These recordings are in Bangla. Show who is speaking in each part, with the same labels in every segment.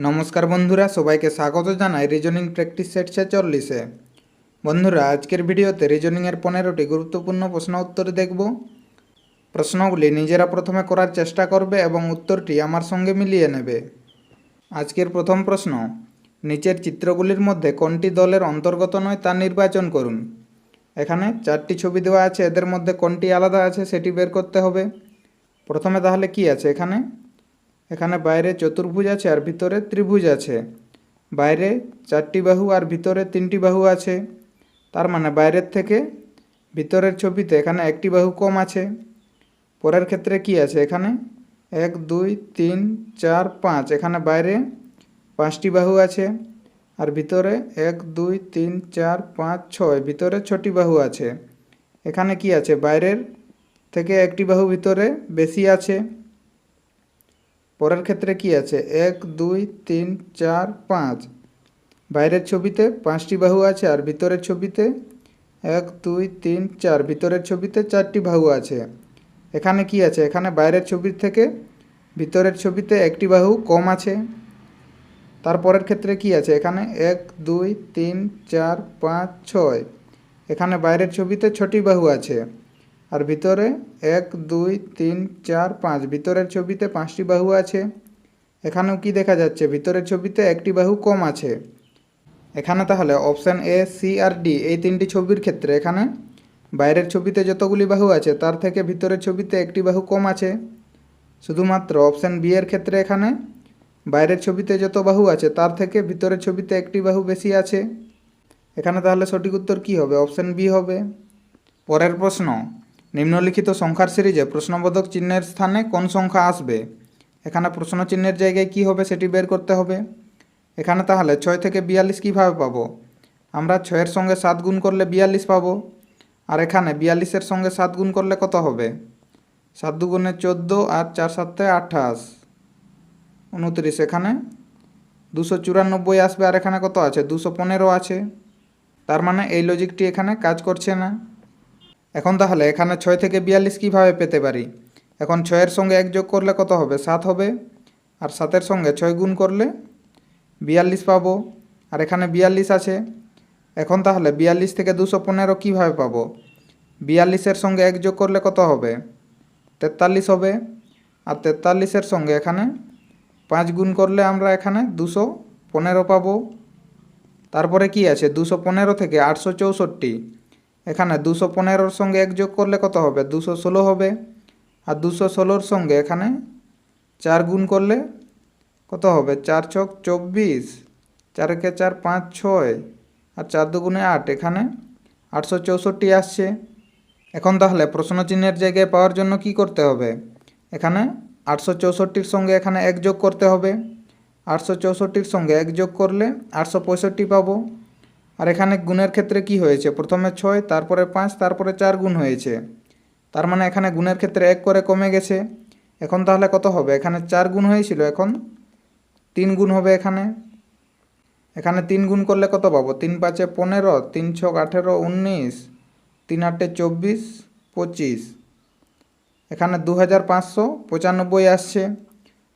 Speaker 1: নমস্কার বন্ধুরা, সবাইকে স্বাগত জানাই রিজনিং প্র্যাকটিস সেট 46-এ। বন্ধুরা, আজকের ভিডিওতে রিজনিংয়ের 15টি গুরুত্বপূর্ণ প্রশ্ন উত্তর দেখব। প্রশ্নগুলি নিজেরা প্রথমে করার চেষ্টা করবে এবং উত্তরটি আমার সঙ্গে মিলিয়ে নেবে। আজকের প্রথম প্রশ্ন, নিচের চিত্রগুলির মধ্যে কোনটি দলের অন্তর্গত নয় তা নির্বাচন করুন। এখানে 4টি ছবি দেওয়া আছে, এদের মধ্যে কোনটি আলাদা আছে সেটি বের করতে হবে। প্রথমে তাহলে কি আছে, এখানে বাইরে চতুর্ভুজ আছে আর ভিতরে ত্রিভুজ আছে। বাইরে 4টি বাহু আর ভিতরে 3টি বাহু আছে, তার মানে বাইরের থেকে ভিতরের ছবিতে এখানে একটি বাহু কম আছে। পরের ক্ষেত্রে কি আছে, এখানে 1 2 3 4 5, এখানে বাইরে 5টি বাহু আছে আর ভিতরে 1 2 3 4 5 6, ভিতরে 6টি বাহু আছে। এখানে কি আছে, বাইরের থেকে একটি বাহু ভিতরে বেশি আছে। পরের ক্ষেত্রে কি আছে, 1 2 3 4 5, বাইরের ছবিতে 5টি বাহু আছে আর ভিতরের ছবিতে 1 2 3 4, ভিতরের ছবিতে 4টি বাহু আছে। এখানে কি আছে, এখানে বাইরের ছবির থেকে ভিতরের ছবিতে একটি বাহু কম আছে। তারপরের ক্ষেত্রে কি আছে, এখানে 1 2 3 4 5 6, এখানে বাইরের ছবিতে 6টি বাহু আছে আর ভিতরে 1 2 3 4 5, ভিতরের ছবিতে 5টি বাহু আছে। এখানেও কি দেখা যাচ্ছে, ভিতরের ছবিতে একটি বাহু কম আছে। এখানে তাহলে অপশান এ, সি আর ডি এই 3টি ছবির ক্ষেত্রে এখানে বাইরের ছবিতে যতগুলি বাহু আছে তার থেকে ভিতরের ছবিতে একটি বাহু কম আছে। শুধুমাত্র অপশান বি এর ক্ষেত্রে এখানে বাইরের ছবিতে যত বাহু আছে তার থেকে ভিতরের ছবিতে একটি বাহু বেশি আছে। এখানে তাহলে সঠিক উত্তর কী হবে, অপশান বি হবে। পরের প্রশ্ন, নিম্নলিখিত সংখ্যার সিরিজে প্রশ্নবোধক চিহ্নের স্থানে কোন সংখ্যা আসবে। এখানে প্রশ্ন চিহ্নের জায়গায় কি হবে সেটি বের করতে হবে। এখানে তাহলে 6 থেকে 42 কীভাবে পাবো, আমরা 6-এর সঙ্গে 7 গুণ করলে 42 পাবো। আর এখানে 42-এর সঙ্গে 7 গুণ করলে কত হবে, 7 দুগুণে 14 আর 4 7 28 29, এখানে 294 আসবে। আর এখানে কত আছে, 215 আছে। তার মানে এই লজিকটি এখানে কাজ করছে না। এখন তাহলে এখানে 6 থেকে 42 কীভাবে পেতে পারি, এখন 6-এর সঙ্গে 1 যোগ করলে কত হবে, 7 হবে। আর 7-এর সঙ্গে 6 গুণ করলে 42 পাবো। আর এখানে 42 আছে। এখন তাহলে 42 থেকে 215 কীভাবে পাবো, 42-এর সঙ্গে 1 যোগ করলে কত হবে, 43 হবে। আর 43-এর সঙ্গে এখানে 5 গুণ করলে আমরা এখানে 215 পাবো। তারপরে কি আছে, 215 থেকে 864, এখানে 215-র সঙ্গে 1 যোগ করলে কত হবে, 216 হবে। আর 216-র সঙ্গে এখানে 4 গুণ করলে কত হবে, 4 ছক 24, 4 একে 4 5 6 আর 4 দুগুণে 8, এখানে 864 আসছে। এখন তাহলে প্রশ্ন চিহ্নের জায়গায় পাওয়ার জন্য কি করতে হবে, এখানে 864-র সঙ্গে এখানে 1 যোগ করতে হবে। 864-র সঙ্গে 1 যোগ করলে 865 পাবো। আর এখানে গুণের ক্ষেত্রে কি হয়েছে, প্রথমে 6, তারপরে 5, তারপরে 4 গুণ হয়েছে। তার মানে এখানে গুণের ক্ষেত্রে 1 করে কমে গেছে। এখন তাহলে কত হবে, এখানে 4 গুণ হয়েছিল, এখন 3 গুণ হবে। এখানে 3 গুণ করলে কত পাবো, 3 5 15, 3 6 18 19, 3 8 24 25, এখানে 2595 আসছে।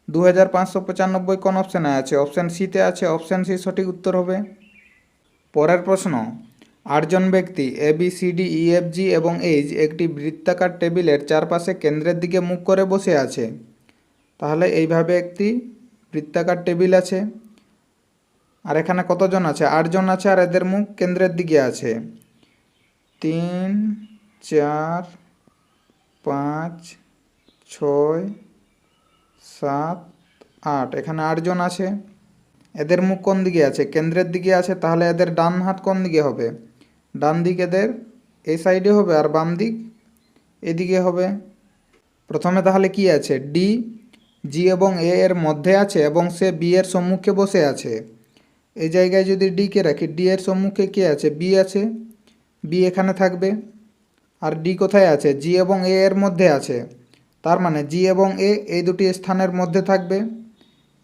Speaker 1: 2595 কোন অপশানে আছে, অপশান সিতে আছে, অপশান সি সঠিক উত্তর হবে। পরের প্রশ্ন, 8 জন ব্যক্তি A B C D E F G এবং এইচ একটি বৃত্তাকার টেবিলের চারপাশে কেন্দ্রের দিকে মুখ করে বসে আছে। তাহলে এইভাবে একটি বৃত্তাকার টেবিল আছে আর এখানে কতজন আছে, 8 জন আছে আর এদের মুখ কেন্দ্রের দিকে আছে। 3 4 5 6 7 8, এখানে 8 জন আছে। এদের মুখ কোন দিকে আছে, কেন্দ্রের দিকে আছে। তাহলে এদের ডান হাত কোন দিকে হবে, ডান দিক এদের এই সাইডে হবে আর বাম দিক এদিকে হবে। প্রথমে তাহলে কি আছে, ডি জি এবং এ এর মধ্যে আছে এবং সে বি এর সম্মুখে বসে আছে। এই জায়গায় যদি ডিকে রাখি, ডি এর সম্মুখে কে আছে, বি আছে, বি এখানে থাকবে। আর ডি কোথায় আছে, জি এবং এ এর মধ্যে আছে। তার মানে জি এবং এ এই দুটি স্থানের মধ্যে থাকবে।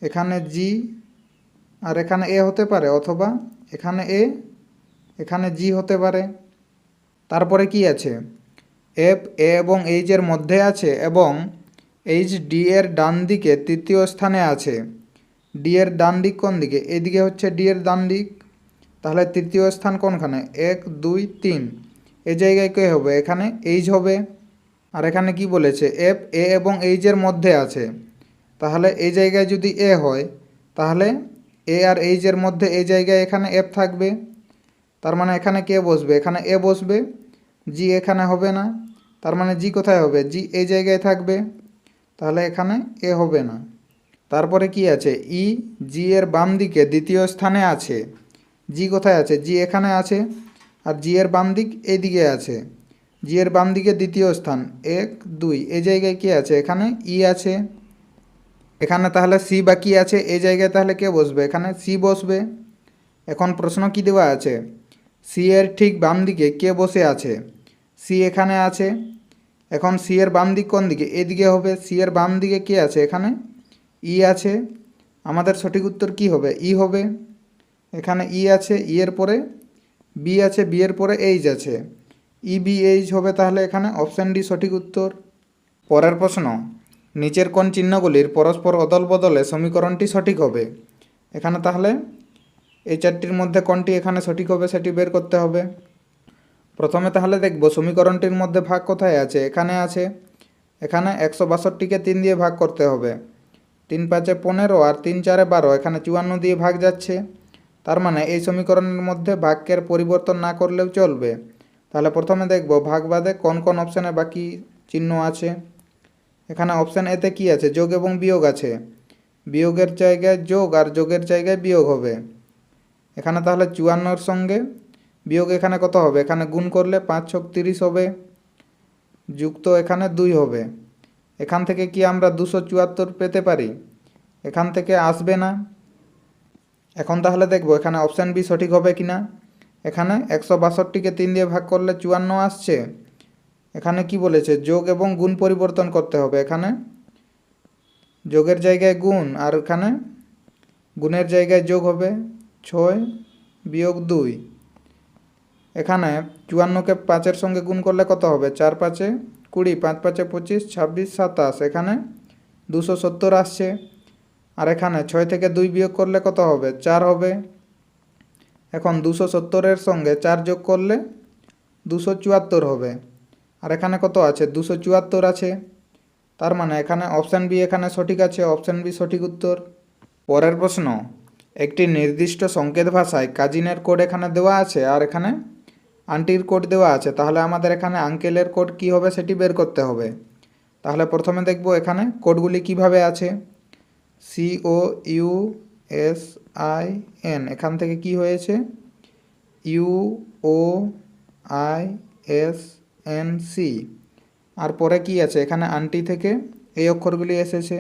Speaker 1: এখানে জি আর এখানে এ হতে পারে, অথবা এখানে এ এখানে জি হতে পারে। তারপরে কি আছে, এফ এ এবং এইচের মধ্যে আছে এবং এইচ ডি এর ডান দিকে তৃতীয় স্থানে আছে। ডি এর ডান দিক কোন দিকে? এইদিকে হচ্ছে ডি এর ডান দিক। তাহলে তৃতীয় স্থান কোনখানে? 1 2 3, এই জায়গায় কে হবে? এখানে এইচ হবে। আর এখানে কি বলেছে? এফ এ এবং এইচের মধ্যে আছে। তাহলে এই জায়গায় যদি এ হয় তাহলে এ আর এইচের মধ্যে এই জায়গায় এখানে এফ থাকবে। তার মানে এখানে কে বসবে? এখানে এ বসবে। জি এখানে হবে না, তার মানে জি কোথায় হবে? জি এই জায়গায় থাকবে, তাহলে এখানে এ হবে না। তারপরে কি আছে? ই জি এর বাম দিকে দ্বিতীয় স্থানে আছে। জি কোথায় আছে? জি এখানে আছে। আর জি এর বাম দিক এইদিকে আছে। জি এর বাম দিকে দ্বিতীয় স্থান 1 2, এই জায়গায় কি আছে? এখানে ই আছে। এখানে তাহলে সি বাকি আছে, এই জায়গায় তাহলে কে বসবে? এখানে সি বসবে। এখন প্রশ্ন কি দেওয়া আছে? সি এর ঠিক বাম দিকে কে বসে আছে? সি এখানে আছে। এখন সি এর বাম দিক কোন দিকে? এদিকে হবে। সি এর বাম দিকে কে আছে? এখানে ই আছে। আমাদের সঠিক উত্তর কি হবে? ই হবে। এখানে ই আছে, ই এর পরে বি আছে, বি এর পরে এইচ আছে, ই বি এইচ হবে। তাহলে এখানে অপশান ডি সঠিক উত্তর। পরের প্রশ্ন, নিচের কোন চিহ্নগুলির পরস্পর অদল বদলে সমীকরণটি সঠিক হবে? এখানে তাহলে এই চারটির মধ্যে কোনটি এখানে সঠিক হবে সেটি বের করতে হবে। প্রথমে তাহলে দেখব সমীকরণটির মধ্যে ভাগ কোথায় আছে? এখানে আছে। এখানে 162কে 3 দিয়ে ভাগ করতে হবে। 3 5 15 আর 3 4 12, এখানে 54 দিয়ে ভাগ যাচ্ছে। তার মানে এই সমীকরণের মধ্যে ভাগের পরিবর্তন না করলেও চলবে। তাহলে প্রথমে দেখব ভাগ বাদে কোন কোন অপশানে বাকি চিহ্ন আছে। এখানে অপশান এতে কি আছে? যোগ এবং বিয়োগ আছে। বিয়োগের জায়গায় যোগ আর যোগের জায়গায় বিয়োগ হবে। এখানে তাহলে 54-র সঙ্গে বিয়োগ এখানে কত হবে? এখানে গুণ করলে 5 6 30 হবে, যুক্ত এখানে 2 হবে। এখান থেকে কি আমরা 274 পেতে পারি? এখান থেকে আসবে না। এখন তাহলে দেখব এখানে অপশান বি সঠিক হবে কি না। এখানে 162কে 3 দিয়ে ভাগ করলে 54 আসছে। এখানে কি বলেছে? যোগ এবং গুণ পরিবর্তন করতে হবে। এখানে যোগের জায়গায় গুণ আর এখানে গুণের জায়গায় যোগ হবে। 6 বিয়োগ 2, এখানে 54কে 5-এর সঙ্গে গুণ করলে কত হবে? 4 5 20, 5 5 25, 26 27, এখানে 270 আসছে। আর এখানে 6 থেকে 2 বিয়োগ করলে কত হবে? 4 হবে। এখন 270-এর সঙ্গে 4 যোগ করলে 274 হবে। আর এখানে কত আছে? 274 আছে। তার মানে এখানে অপশান বি এখানে সঠিক আছে। অপশান বি সঠিক উত্তর। পরের প্রশ্ন, একটি নির্দিষ্ট সংকেত ভাষায় কাজিনের কোড এখানে দেওয়া আছে আর এখানে আন্টির কোড দেওয়া আছে। তাহলে আমাদের এখানে আঙ্কেলের কোড কি হবে সেটি বের করতে হবে। তাহলে প্রথমে দেখব এখানে কোডগুলি কিভাবে আছে। COUSIN, এখান থেকে কি হয়েছে? UOISNC। আর পরে কি আছে? এখানে আন্টি থেকে এই অক্ষরগুলি এসেছে।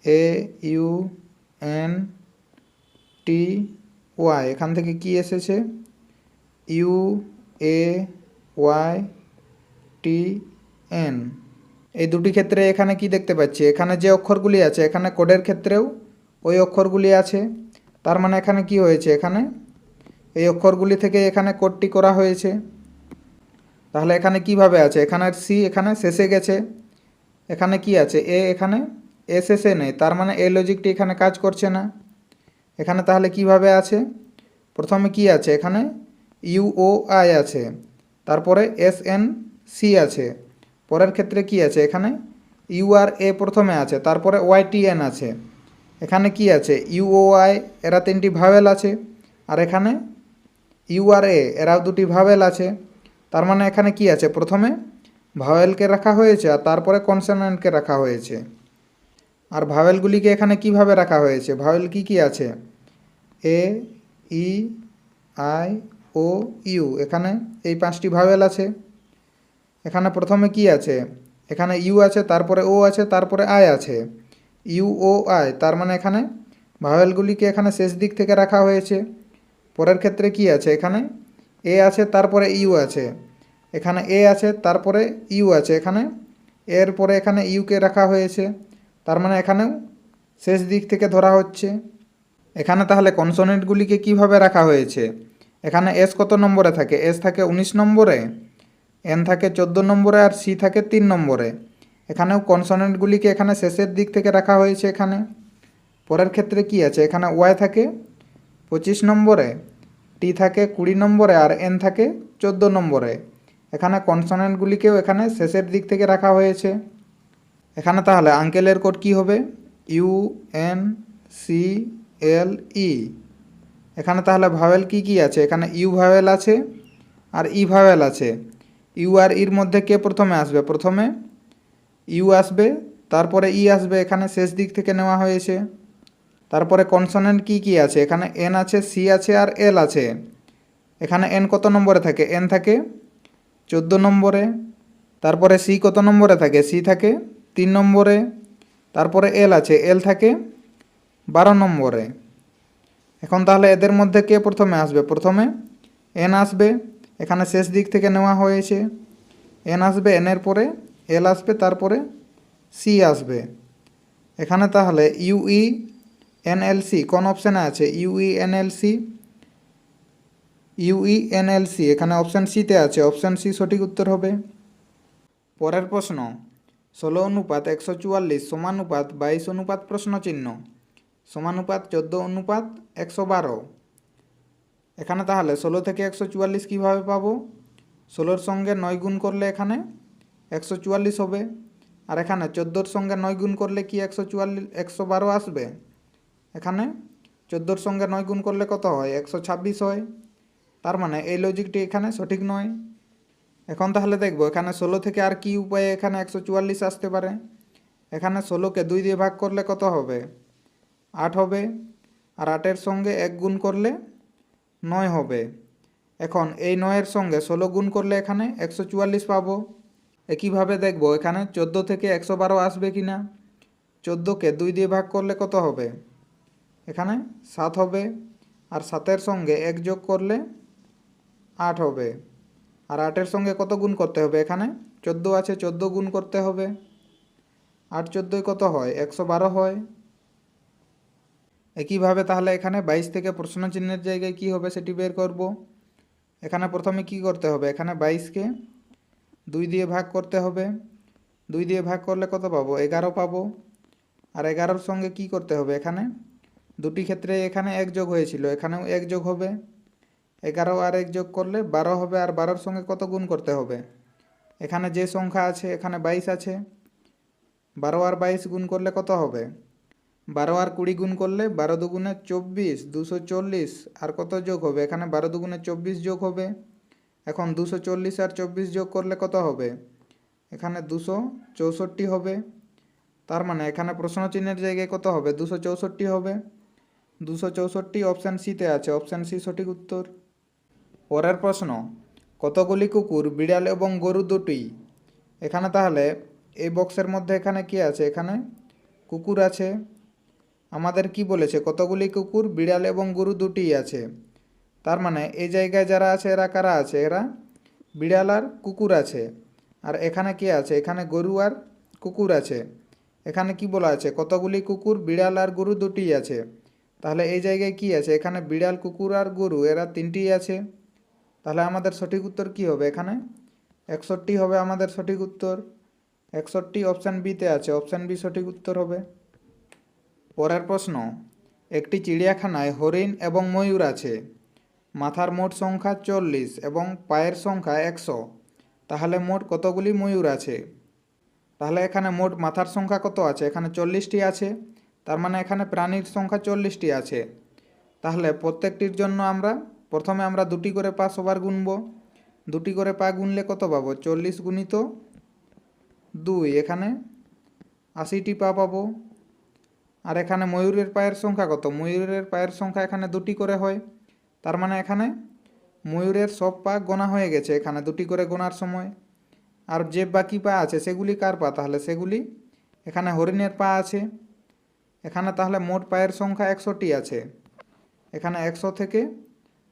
Speaker 1: AUNTY, এখান থেকে কি এসেছে? UAYTN। এই দুটি ক্ষেত্রে এখানে কি দেখতে পাচ্ছি? এখানে যে অক্ষরগুলি আছে এখানে কোডের ক্ষেত্রেও ওই অক্ষরগুলি আছে। তার মানে এখানে কি হয়েছে? এখানে এই অক্ষরগুলি থেকে এখানে কোডটি করা হয়েছে। তাহলে এখানে কিভাবে আছে? এখানে সি এখানে শেষে গেছে। এখানে কি আছে? এ এখানে এ শেষে নেই, তার মানে এই লজিকটি এখানে কাজ করছে না। এখানে তাহলে কিভাবে আছে? প্রথমে কি আছে? এখানে UOI আছে, তারপরে SNC আছে। পরের ক্ষেত্রে কি আছে? এখানে URA প্রথমে আছে, তারপরে YTN আছে। এখানে কি আছে? UOI, এরা 3টি ভাওয়েল আছে। আর এখানে URA, এরাও 2টি ভাওয়েল আছে। তার মানে এখানে কি আছে? প্রথমে ভাওয়েলকে রাখা হয়েছে আর তারপরে কনসোনেন্টকে রাখা হয়েছে। আর ভাওয়েলগুলিকে এখানে কিভাবে রাখা হয়েছে? ভাওয়েল কি কি আছে? AEIOU, এখানে এই 5টি ভাওয়েল আছে। এখানে প্রথমে কি আছে? এখানে ইউ আছে, তারপরে ও আছে, তারপরে আই আছে। UOI, তার মানে এখানে ভাওয়েলগুলিকে এখানে শেষ দিক থেকে রাখা হয়েছে। পরের ক্ষেত্রে কি আছে? এখানে এ আছে, তারপরে ইউ আছে। এখানে এ আছে, তারপরে ইউ আছে। এখানে এর পরে এখানে ইউকে রাখা হয়েছে, তার মানে এখানেও শেষ দিক থেকে ধরা হচ্ছে। এখানে তাহলে কনসোনেন্টগুলিকে কিভাবে রাখা হয়েছে? এখানে এস কত নম্বরে থাকে? এস থাকে 19 নম্বরে, এন থাকে 14 নম্বরে আর সি থাকে 3 নম্বরে। এখানেও কনসোনেন্টগুলিকে এখানে শেষের দিক থেকে রাখা হয়েছে এখানে। পরের ক্ষেত্রে কি আছে, এখানে ওয়াই থাকে 25 নম্বরে, টি থাকে 20 নম্বরে আর এন থাকে 14 নম্বরে। এখানে কনসোনেন্টগুলিকেও এখানে শেষের দিক থেকে রাখা হয়েছে। এখানে তাহলে আঙ্কেলের কোড কি হবে, ইউ এন সি এল ই। এখানে তাহলে ভাওয়েল কি কি আছে, এখানে ইউ ভাওয়েল আছে আর ই ভাওয়েল আছে। ইউ আর ইর মধ্যে কে প্রথমে আসবে, প্রথমে ইউ আসবে, তারপরে ই আসবে, এখানে শেষ দিক থেকে নেওয়া হয়েছে। তারপরে কনসোনেন্ট কি কি আছে, এখানে এন আছে, সি আছে আর এল আছে। এখানে এন কত নম্বরে থাকে, এন থাকে 14 নম্বরে। তারপরে সি কত নম্বরে থাকে, সি থাকে 3 নম্বরে। তারপরে এল আছে, এল থাকে 12 নম্বরে। এখন তাহলে এদের মধ্যে কে প্রথমে আসবে, প্রথমে এন আসবে, এখানে শেষ দিক থেকে নেওয়া হয়েছে। এন আসবে, এনের পরে এল আসবে, তারপরে সি আসবে। এখানে তাহলে ইউই এনএলসি কোন অপশানে আছে, ইউই এনএলসি, ইউই এনএলসি এখানে অপশান সিতে আছে, অপশান সি সঠিক উত্তর হবে। পরের প্রশ্ন, 16:144 সমানুপাত 22 অনুপাত প্রশ্ন চিহ্ন সমানুপাত 14:112। এখানে তাহলে 16 থেকে 144 কীভাবে পাবো, 16-র সঙ্গে 9 গুণ করলে এখানে 144 হবে, আর এখানে 14-র সঙ্গে 9 গুণ করলে কি 112 আসবে। এখানে 14-র সঙ্গে 9 গুণ করলে কত হয়, 126 হয়। তার মানে এই লজিকটি এখানে সঠিক নয়। এখন তাহলে দেখব এখানে 16 থেকে আর কি উপায়ে এখানে 144 আসতে পারে। এখানে 16কে 2 দিয়ে ভাগ করলে কত হবে, 8 হবে, আর 8-এর সঙ্গে 1 গুণ করলে 9 হবে। এখন এই 9-এর সঙ্গে 16 গুণ করলে এখানে 144 পাবো। একইভাবে দেখব এখানে 14 থেকে 112 আসবে কি না। 14কে 2 দিয়ে ভাগ করলে কত হবে, এখানে 7 হবে, আর 7-এর সঙ্গে 1 যোগ করলে 8 হবে, আর 8-এর সঙ্গে কত গুণ করতে হবে, এখানে 14 আছে, 14 গুণ করতে হবে। 8 14 কত হয়, 112 হয়। একইভাবে তাহলে এখানে 22 থেকে প্রশ্ন চিহ্নের জায়গায় কি হবে সেটি বের করব। এখানে প্রথমে কি করতে হবে, এখানে 22কে 2 দিয়ে ভাগ করতে হবে। 2 দিয়ে ভাগ করলে কত পাবো, 11 পাবো, আর 11-র সঙ্গে কি করতে হবে, এখানে দুটি ক্ষেত্রে এখানে 1 যোগ হয়েছিল, এখানেও 1 যোগ হবে। 11 আর 1 যোগ করলে 12 হবে, আর 12-র সঙ্গে কত গুণ করতে হবে, এখানে যে সংখ্যা আছে এখানে 22 আছে। 12 আর 22 গুণ করলে কত হবে, 12 আর 20 গুণ করলে 12 দুগুণে 24, 240, আর কত যোগ হবে, এখানে 12 দুগুণে 24 যোগ হবে। এখন 240 আর 24 যোগ করলে কত হবে, এখানে 264 হবে। তার মানে এখানে প্রশ্ন চিহ্নের জায়গায় কত হবে, 264 হবে। 264 অপশান সিতে আছে, অপশান সি সঠিক উত্তর। পরের প্রশ্ন, কতগুলি কুকুর, বিড়াল এবং গরু দুটি। এখানে তাহলে এই বক্সের মধ্যে এখানে কি আছে, এখানে কুকুর আছে। আমাদের কি বলেছে, কতগুলি কুকুর, বিড়াল এবং গরু দুটি আছে। তার মানে এই জায়গায় যারা আছে এরা কারা আছে, এরা বিড়াল আর কুকুর আছে। আর এখানে কি আছে, এখানে গরু আর কুকুর আছে। এখানে কি বলা আছে, কতগুলি কুকুর, বিড়াল আর গরু দুটি আছে। তাহলে এই জায়গায় কি আছে, এখানে বিড়াল, কুকুর আর গরু এরা তিনটি আছে। তাহলে আমাদের সঠিক উত্তর কি হবে, এখানে 61 হবে আমাদের সঠিক উত্তর। 61 অপশান বিতে আছে, অপশান বি সঠিক উত্তর হবে। পরের প্রশ্ন, একটি চিড়িয়াখানায় হরিণ এবং ময়ূর আছে। মাথার মোট সংখ্যা 40 এবং পায়ের সংখ্যা 100। তাহলে মোট কতগুলি ময়ূর আছে। তাহলে এখানে মোট মাথার সংখ্যা কত আছে, এখানে 40টি আছে। তার মানে এখানে প্রাণীর সংখ্যা 40টি আছে। তাহলে প্রত্যেকটির জন্য প্রথমে আমরা 2টি করে পা সবার গুনব। 2টি করে পা গুনলে কত পাবো, 40 গুণিত 2, এখানে 80টি পা পাবো। আর এখানে ময়ূরের পায়ের সংখ্যা কত, ময়ূরের পায়ের সংখ্যা এখানে 2টি করে হয়। তার মানে এখানে ময়ূরের সব পা গোনা হয়ে গেছে এখানে 2টি করে গোনার সময়। আর যে বাকি পা আছে সেগুলি কার পা, তাহলে সেগুলি এখানে হরিণের পা আছে। এখানে তাহলে মোট পায়ের সংখ্যা 100টি আছে। এখানে 100 থেকে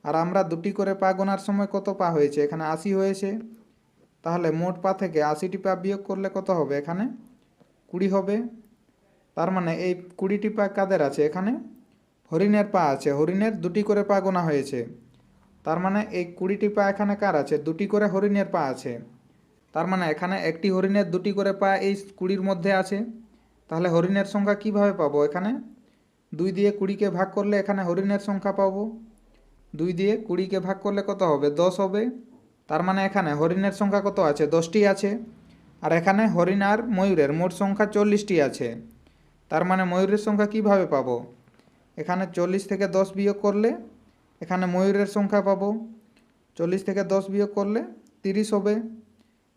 Speaker 1: আর আমরা 2টি করে পা গোনার সময় কত পা হয়েছে, এখানে 80 হয়েছে। তাহলে মোট পা থেকে 80টি পা বিয়োগ করলে কত হবে, এখানে 20 হবে। তার মানে এই 20টি পা কাদের আছে, এখানে হরিণের পা আছে। হরিণের 2টি করে পা গোনা হয়েছে। তার মানে এই 20টি পা এখানে কার আছে, 2টি করে হরিণের পা আছে। তার মানে এখানে একটি হরিণের 2টি করে পা এই 20-র মধ্যে আছে। তাহলে হরিণের সংখ্যা কিভাবে পাবো, এখানে 2 দিয়ে 20কে ভাগ করলে এখানে হরিণের সংখ্যা পাবো। 2 দিয়ে 20কে ভাগ করলে কত হবে? 10 হবে। তার মানে এখানে হরিণের সংখ্যা কত আছে? 10টি আছে। আর এখানে হরিণ আর ময়ূরের মোট সংখ্যা 40টি আছে। তার মানে ময়ূরের সংখ্যা কিভাবে পাবো? এখানে 40 থেকে 10 বিয়োগ করলে এখানে ময়ূরের সংখ্যা পাবো। 40 থেকে 10 বিয়োগ করলে 30 হবে।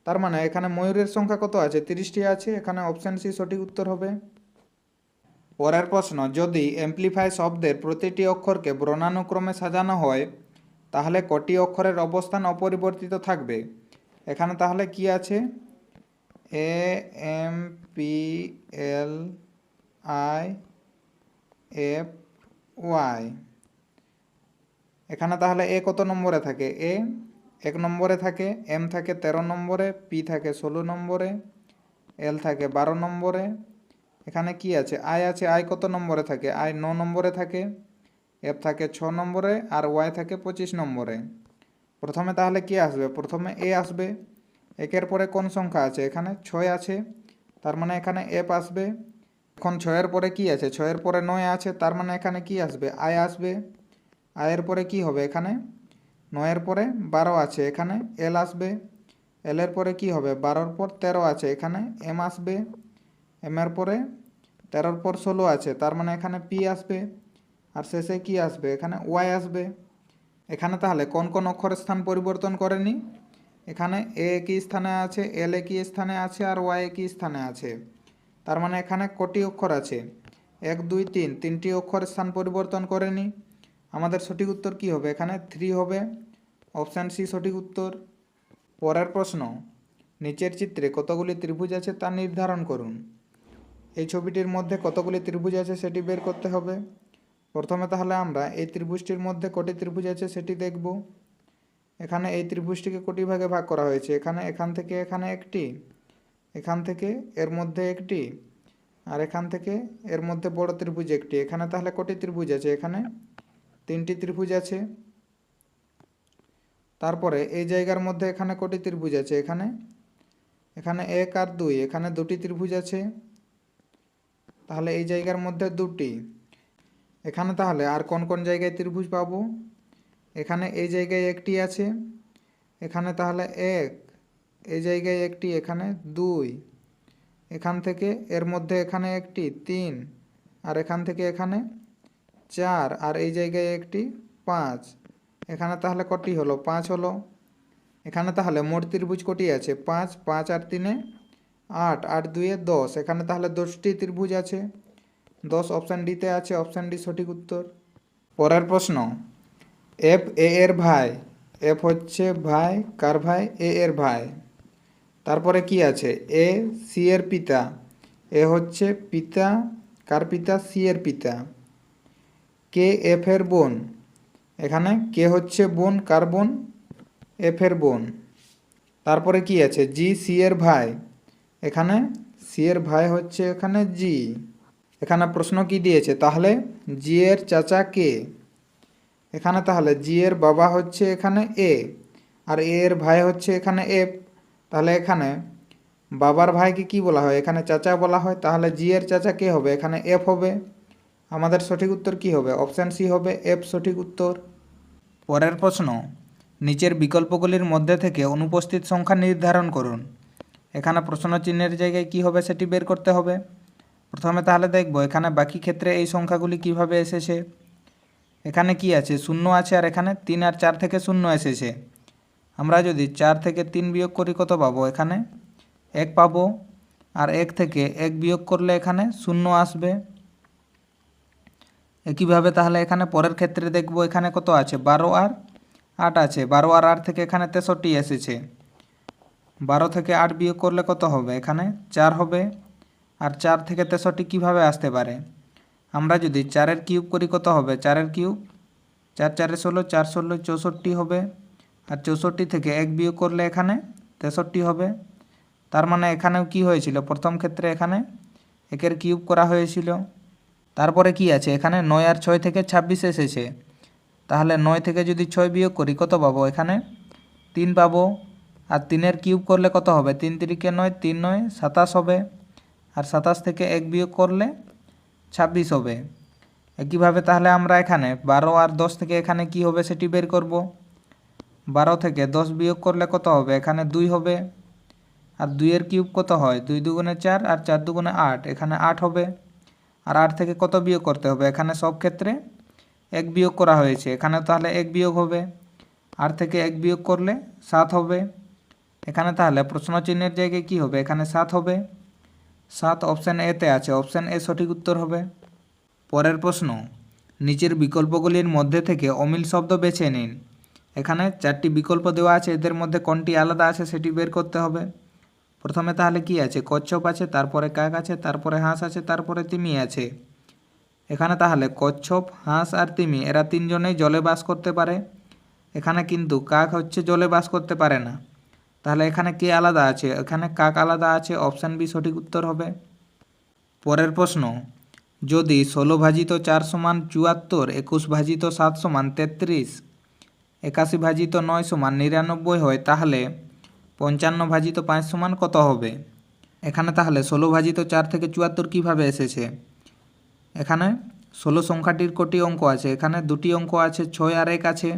Speaker 1: তার মানে এখানে ময়ূরের সংখ্যা কত আছে? 30টি আছে। এখানে অপশান সি সঠিক উত্তর হবে। পরের প্রশ্ন, যদি অ্যাম্প্লিফাই শব্দের প্রতিটি অক্ষরকে বর্ণানুক্রমে সাজানো হয় তাহলে কটি অক্ষরের অবস্থান অপরিবর্তিত থাকবে? এখানে তাহলে কি আছে? A M P L I F Y. এখানে তাহলে এ কত নম্বরে থাকে? এ 1 নম্বরে থাকে, এম থাকে 13 নম্বরে, পি থাকে 16 নম্বরে, এল থাকে 12 নম্বরে। এখানে কি আছে? আই আছে, আই কত নম্বরে থাকে? আই 9 নম্বরে থাকে, এফ থাকে 6 নম্বরে, আর ওয়াই থাকে 25 নম্বরে। প্রথমে তাহলে কি আসবে? প্রথমে এ আসবে। একের পরে কোন সংখ্যা আছে? এখানে 6 আছে, তার মানে এখানে এফ আসবে। এখন 6-এর পরে কি আছে? 6-এর পরে 9 আছে, তার মানে এখানে কি আসবে? আই আসবে। আয়ের পরে কি হবে? এখানে 9-এর পরে 12 আছে, এখানে এল আসবে। এলের পরে কি হবে? 12-র পর 13 আছে, এখানে এম আসবে। এমের পরে 13-র পর 16 আছে, তার মানে এখানে পি আসবে। আর শেষে কি আসবে? এখানে ওয়াই আসবে। এখানে তাহলে কোন কোন অক্ষরের স্থান পরিবর্তন করেনি? এখানে এ একই স্থানে আছে, এল একই স্থানে আছে, আর ওয়াই একই স্থানে আছে। তার মানে এখানে কটি অক্ষর আছে? 1 2 3, 3টি অক্ষরের স্থান পরিবর্তন করেনি। আমাদের সঠিক উত্তর কি হবে? এখানে 3 হবে। অপশান সি সঠিক উত্তর। পরের প্রশ্ন, নিচের চিত্রে কতগুলি ত্রিভুজ আছে তা নির্ধারণ করুন। এই ছবিটির মধ্যে কতগুলি ত্রিভুজ আছে সেটি বের করতে হবে। প্রথমে তাহলে আমরা এই ত্রিভুজটির মধ্যে কটি ত্রিভুজ আছে সেটি দেখব। এখানে এই ত্রিভুজটিকে কটি ভাগে ভাগ করা হয়েছে? এখান থেকে এখানে একটি, এখান থেকে এর মধ্যে একটি, আর এখান থেকে এর মধ্যে বড় ত্রিভুজ একটি। এখানে তাহলে কটি ত্রিভুজ আছে? এখানে 3টি ত্রিভুজ আছে। তারপরে এই জায়গার মধ্যে এখানে কটি ত্রিভুজ আছে? এখানে 1 আর 2, এখানে 2টি ত্রিভুজ আছে। তাহলে এই জায়গার মধ্যে 2টি। এখানে তাহলে আর কোন কোন জায়গায় ত্রিভুজ পাবো? এখানে এই জায়গায় একটি আছে, এখানে তাহলে 1, এই জায়গায় একটি, এখানে 2, এখান থেকে এর মধ্যে এখানে একটি 3, আর এখান থেকে এখানে 4, আর এই জায়গায় একটি 5। এখানে তাহলে কটি হলো? 5 হলো। এখানে তাহলে মোট ত্রিভুজ কটি আছে? 5, 5 আর 3 8, 8 2 10। এখানে তাহলে 10টি ত্রিভুজ আছে। 10 অপশান ডিতে আছে, অপশান ডি সঠিক উত্তর। পরের প্রশ্ন, এফ এ এর ভাই। এফ হচ্ছে ভাই, কার ভাই? এ এর ভাই। তারপরে কি আছে? এ সি এর পিতা। এ হচ্ছে পিতা, কার পিতা? সি এর পিতা। কে এফ এর বোন। এখানে কে হচ্ছে বোন, কার বোন? এফ এর বোন। তারপরে কি আছে? জি সি এর ভাই। এখানে সি এর ভাই হচ্ছে এখানে জি। এখানে প্রশ্ন কি দিয়েছে? তাহলে জি এর চাচা কে? এখানে তাহলে জি এর বাবা হচ্ছে এখানে এ, আর এ এর ভাই হচ্ছে এখানে এফ। তাহলে এখানে বাবার ভাইকে কি বলা হয়? এখানে চাচা বলা হয়। তাহলে জি এর চাচা কে হবে? এখানে এফ হবে। আমাদের সঠিক উত্তর কি হবে? অপশান সি হবে, এফ সঠিক উত্তর। পরের প্রশ্ন, নিচের বিকল্পগুলির মধ্যে থেকে অনুপস্থিত সংখ্যা নির্ধারণ করুন। এখানে প্রশ্ন চিহ্নের জায়গায় কি হবে সেটি বের করতে হবে। প্রথমে তাহলে দেখব এখানে বাকি ক্ষেত্রে এই সংখ্যাগুলি কিভাবে এসেছে। এখানে কি আছে? 0 আছে, আর এখানে 3 আর 4 থেকে 0 এসেছে। আমরা যদি 4 থেকে 3 বিয়োগ করি কত পাবো? এখানে 1 পাবো। আর 1 থেকে 1 বিয়োগ করলে এখানে 0 আসবে। একইভাবে তাহলে এখানে পরের ক্ষেত্রে দেখব এখানে কত আছে? 12 আর 8 আছে। 12 আর 8 থেকে এখানে 63 এসেছে। 12 থেকে 8 বিয়োগ করলে কত হবে? এখানে 4 হবে। আর 4 থেকে 63 কীভাবে আসতে পারে? আমরা যদি 4-এর কিউব করি কত হবে? 4-এর কিউব 4 4 16, 4 16 64 হবে। আর 64 থেকে 1 বিয়োগ করলে এখানে 63 হবে। তার মানে এখানেও কি হয়েছিল? প্রথম ক্ষেত্রে এখানে 1-এর কিউব করা হয়েছিল। তারপরে কি আছে? এখানে 9 আর 6 থেকে 26 এসেছে। তাহলে 9 থেকে যদি 6 বিয়োগ করি কত পাবো? এখানে 3 পাবো। আর 3-এর কিউব করলে কত হবে? 3 3 9, 3 9 27 হবে। আর 27 থেকে 1 বিয়োগ করলে 26 হবে।
Speaker 2: একইভাবে তাহলে আমরা এখানে 12 আর 10 থেকে এখানে কি হবে সেটি বের করব। 12 থেকে 10 বিয়োগ করলে কত হবে, এখানে 2 হবে। আর 2 এর কিউব কত হয়, 2 দুগুণে 4 আর 4 দুগুণে 8, এখানে 8 হবে। আর 8 থেকে কত বিয়োগ করতে হবে, এখানে সব ক্ষেত্রে 1 বিয়োগ করা হয়েছে, এখানে তাহলে 1 বিয়োগ হবে। 8 থেকে 1 বিয়োগ করলে 7 হবে। এখানে তাহলে প্রশ্ন চিহ্নের জায়গায় কি হবে, এখানে 7 হবে। 7 অপশান এতে আছে, অপশান এ সঠিক উত্তর হবে। পরের প্রশ্ন, নিচের বিকল্পগুলির মধ্যে থেকে অমিল শব্দ বেছে নিন। এখানে 4টি বিকল্প দেওয়া আছে, এদের মধ্যে কোনটি আলাদা আছে সেটি বের করতে হবে। প্রথমে তাহলে কি আছে, কচ্ছপ আছে, তারপরে কাক আছে, তারপরে হাঁস আছে, তারপরে তিমি আছে। এখানে তাহলে কচ্ছপ, হাঁস আর তিমি এরা তিনজনেই জলে বাস করতে পারে। এখানে কিন্তু কাক হচ্ছে জলে বাস করতে পারে না। তাহলে এখানে কে আলাদা আছে, এখানে কাক আলাদা আছে, অপশান বি সঠিক উত্তর হবে। পরের প্রশ্ন, যদি 16 ভাজিত 4 সমান 74, 21 ভাজিত 7 সমান 33, 81 ভাজিত 9 সমান 99 হয়, তাহলে 55 ভাজিত 5 সমান কত হবে। এখানে তাহলে 16 ভাজিত 4 থেকে 74 কীভাবে এসেছে, এখানে 16 সংখ্যাটির কটি অঙ্ক আছে, এখানে 2টি অঙ্ক আছে, 6 আর 1 আছে।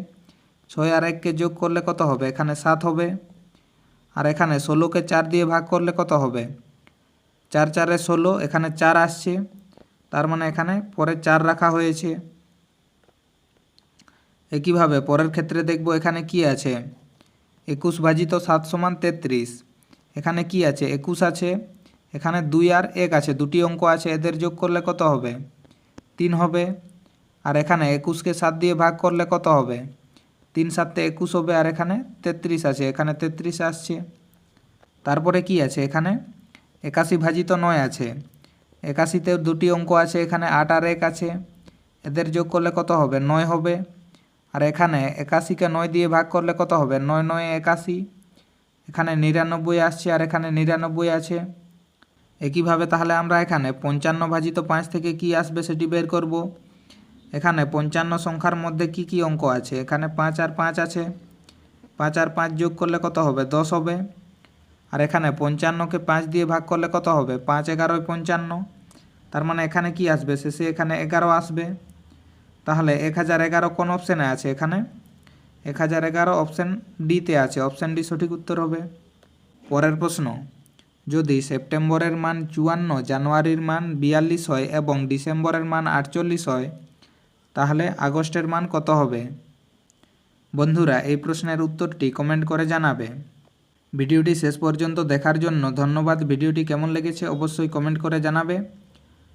Speaker 2: 6 আর 1কে যোগ করলে কত হবে, এখানে 7 হবে। আর এখানে 16কে 4 দিয়ে ভাগ করলে কত হবে, 4 4 16, এখানে 4 আসছে, তার মানে এখানে পরে 4 রাখা হয়েছে। একইভাবে পরের ক্ষেত্রে দেখব এখানে কি আছে, 21 ভাজিত 7 সমান 33, এখানে কি আছে, 21 আছে, এখানে 2 আর 1 আছে, 2টি অঙ্ক আছে, এদের যোগ করলে কত হবে, 3 হবে। আর এখানে 21কে 7 দিয়ে ভাগ করলে কত হবে, 3 7 21 হবে। আর এখানে 33 আছে, এখানে 33 আসছে। তারপরে কি আছে, এখানে 81 ভাজিত 9 আছে, 81তেও 2টি অঙ্ক আছে, এখানে 8 আর 1 আছে, এদের যোগ করলে কত হবে, 9 হবে। আর এখানে 81কে 9 দিয়ে ভাগ করলে কত হবে, 9 9 81, এখানে 99 আসছে, আর এখানে 99 আছে। একইভাবে তাহলে আমরা এখানে 55 ভাজিত 5 থেকে কি আসবে সেটি বের করব। এখানে 55 সংখ্যার মধ্যে কি কি অঙ্ক আছে, এখানে 5 আর 5 আছে, 5 আর 5 যোগ করলে কত হবে, 10 হবে। আর এখানে 55কে 5 দিয়ে ভাগ করলে কত হবে, 5 11 55, তার মানে এখানে কি আসবে, শেষে এখানে 11 আসবে। তাহলে 1011 কোন অপশানে আছে, এখানে 1011 অপশান ডিতে আছে, অপশান ডি সঠিক উত্তর হবে। পরের প্রশ্ন, যদি সেপ্টেম্বরের মান 54, জানুয়ারির মান 42 হয় এবং ডিসেম্বরের মান 48 হয়, তাহলে আগস্টের মান কত হবে। বন্ধুরা, এই প্রশ্নের উত্তরটি কমেন্ট করে জানাবে। ভিডিওটি শেষ পর্যন্ত দেখার জন্য ধন্যবাদ। ভিডিওটি কেমন লেগেছে অবশ্যই কমেন্ট করে জানাবে।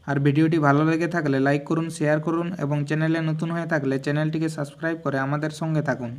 Speaker 2: আর ভিডিওটি ভালো লেগে থাকলে লাইক করুন, শেয়ার করুন এবং চ্যানেলে নতুন হয়ে থাকলে চ্যানেলটিকে সাবস্ক্রাইব করে আমাদের সঙ্গে থাকুন।